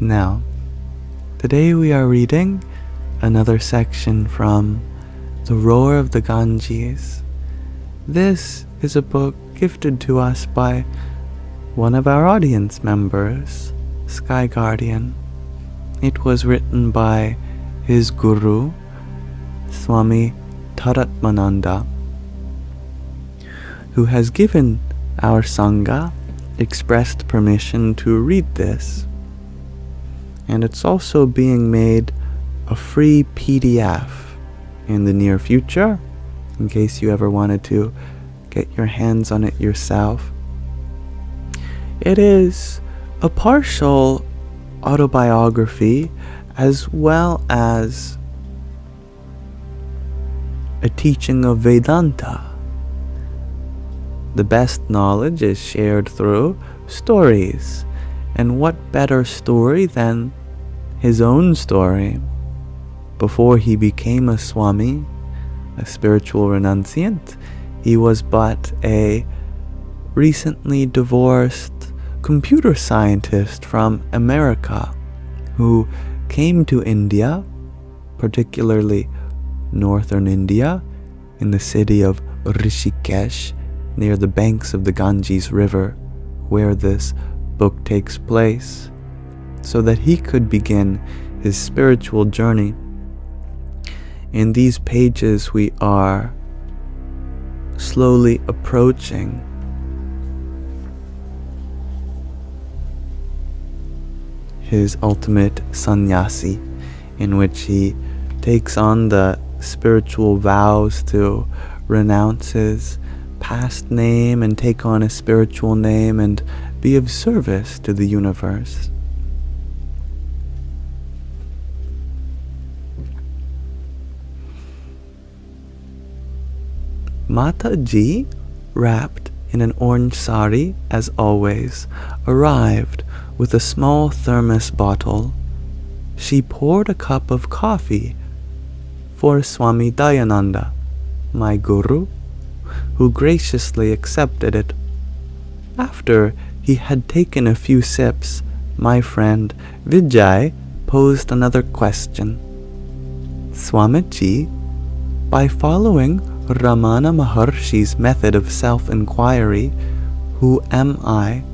Now, today we are reading another section from The Roar of the Ganges. This is a book gifted to us by one of our audience members, Sky Guardian. It was written by his guru, Swami Tadatmananda, who has given our Sangha expressed permission to read this. And it's also being made a free PDF in the near future, in case you ever wanted to get your hands on it yourself. It is a partial autobiography as well as a teaching of Vedanta. The best knowledge is shared through stories, and what better story than his own story? Before he became a Swami, a spiritual renunciant, he was but a recently divorced computer scientist from America who came to India, particularly northern India, in the city of Rishikesh, near the banks of the Ganges River, where this book takes place, so that he could begin his spiritual journey. In these pages we are slowly approaching his ultimate sannyasi, in which he takes on the spiritual vows to renounce his past name and take on a spiritual name and be of service to the universe. Mataji, wrapped in an orange sari as always, arrived with a small thermos bottle. She poured a cup of coffee for Swami Dayananda, my guru, who graciously accepted it. After he had taken a few sips, my friend Vijay posed another question. Swamiji, by following Ramana Maharshi's method of self-inquiry, who am I?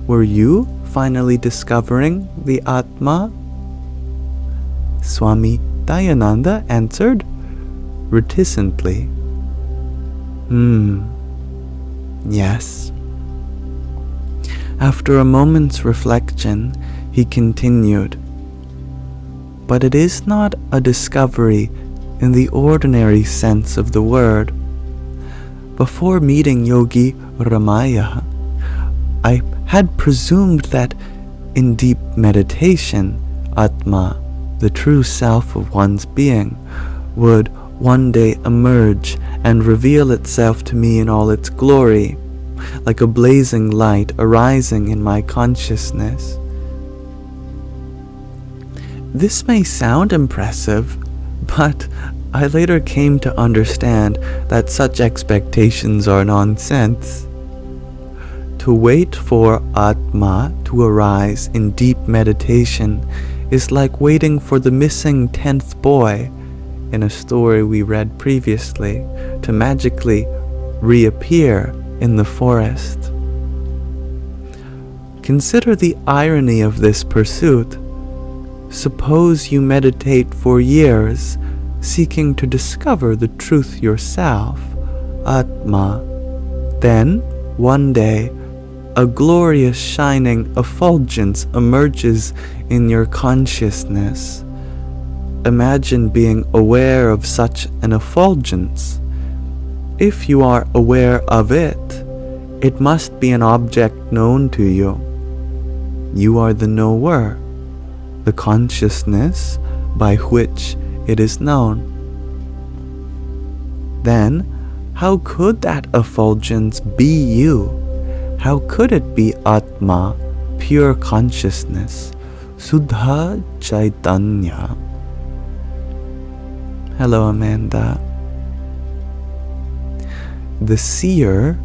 Were you finally discovering the Atma? Swami Dayananda answered reticently, yes. After a moment's reflection, he continued, but it is not a discovery in the ordinary sense of the word. Before meeting Yogi Ramaya, I had presumed that in deep meditation, Atma, the true self of one's being, would one day emerge and reveal itself to me in all its glory, like a blazing light arising in my consciousness. This may sound impressive, but I later came to understand that such expectations are nonsense. To wait for Atma to arise in deep meditation is like waiting for the missing 10th boy in a story we read previously to magically reappear in the forest. Consider the irony of this pursuit. Suppose you meditate for years, seeking to discover the truth yourself, Atma. Then, one day, a glorious shining effulgence emerges in your consciousness. Imagine being aware of such an effulgence. If you are aware of it, it must be an object known to you. You are the knower, the consciousness by which it is known. Then, how could that effulgence be you? How could it be Atma, pure consciousness, Suddha Chaitanya? Hello, Amanda. The seer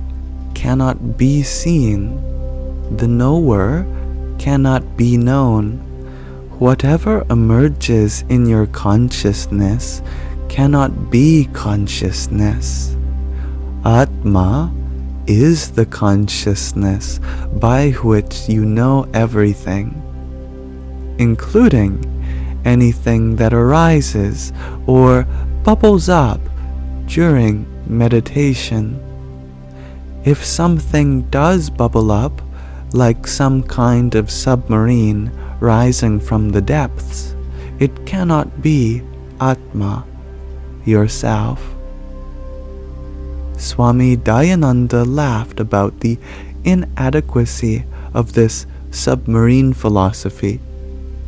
cannot be seen. The knower cannot be known. whatever emerges in your consciousness cannot be consciousness. Atma is the consciousness by which you know everything, including anything that arises or bubbles up during meditation. If something does bubble up, like some kind of submarine rising from the depths, it cannot be Atma, yourself. Swami Dayananda laughed about the inadequacy of this submarine philosophy,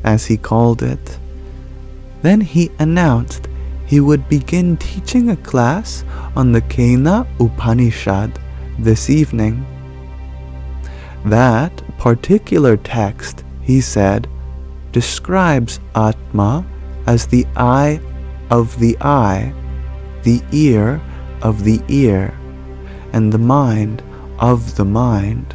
as he called it. Then he announced he would begin teaching a class on the Kena Upanishad this evening. That particular text, he said, describes Atma as the eye of the eye, the ear of the ear, and the mind of the mind.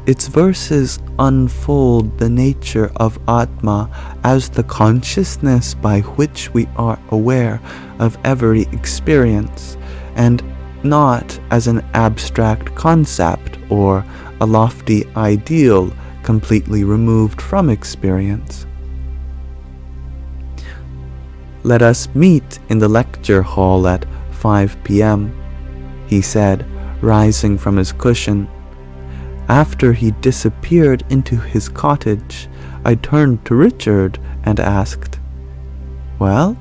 Its verses unfold the nature of Atma as the consciousness by which we are aware of every experience, and not as an abstract concept or a lofty ideal completely removed from experience. Let us meet in the lecture hall at 5 p.m., he said, rising from his cushion. After he disappeared into his cottage, I turned to Richard and asked, "Well,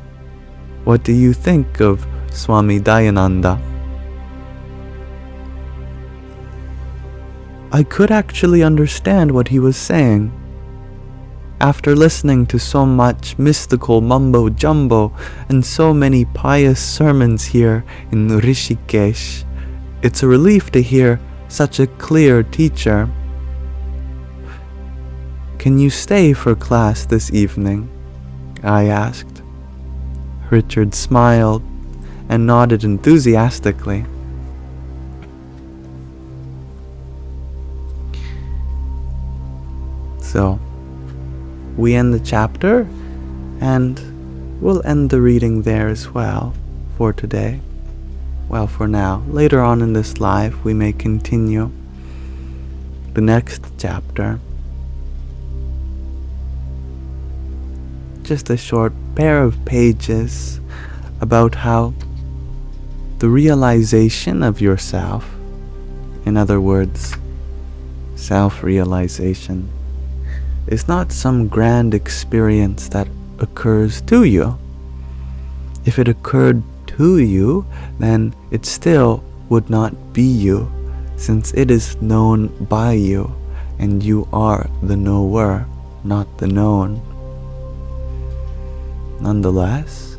what do you think of Swami Dayananda?" I could actually understand what he was saying. After listening to so much mystical mumbo-jumbo and so many pious sermons here in Rishikesh, it's a relief to hear such a clear teacher. "Can you stay for class this evening?" I asked. Richard smiled and nodded enthusiastically. So, we end the chapter, and we'll end the reading there as well for today. Well, for now. Later on in this life, we may continue the next chapter. Just a short pair of pages about how the realization of yourself, in other words, self-realization, is not some grand experience that occurs to you. If it occurred to you, then it still would not be you, since it is known by you, and you are the knower, not the known. Nonetheless,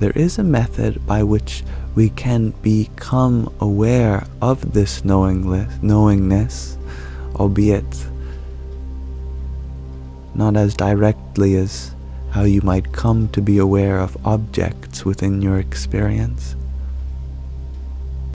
there is a method by which we can become aware of this knowingness, albeit not as directly as how you might come to be aware of objects within your experience.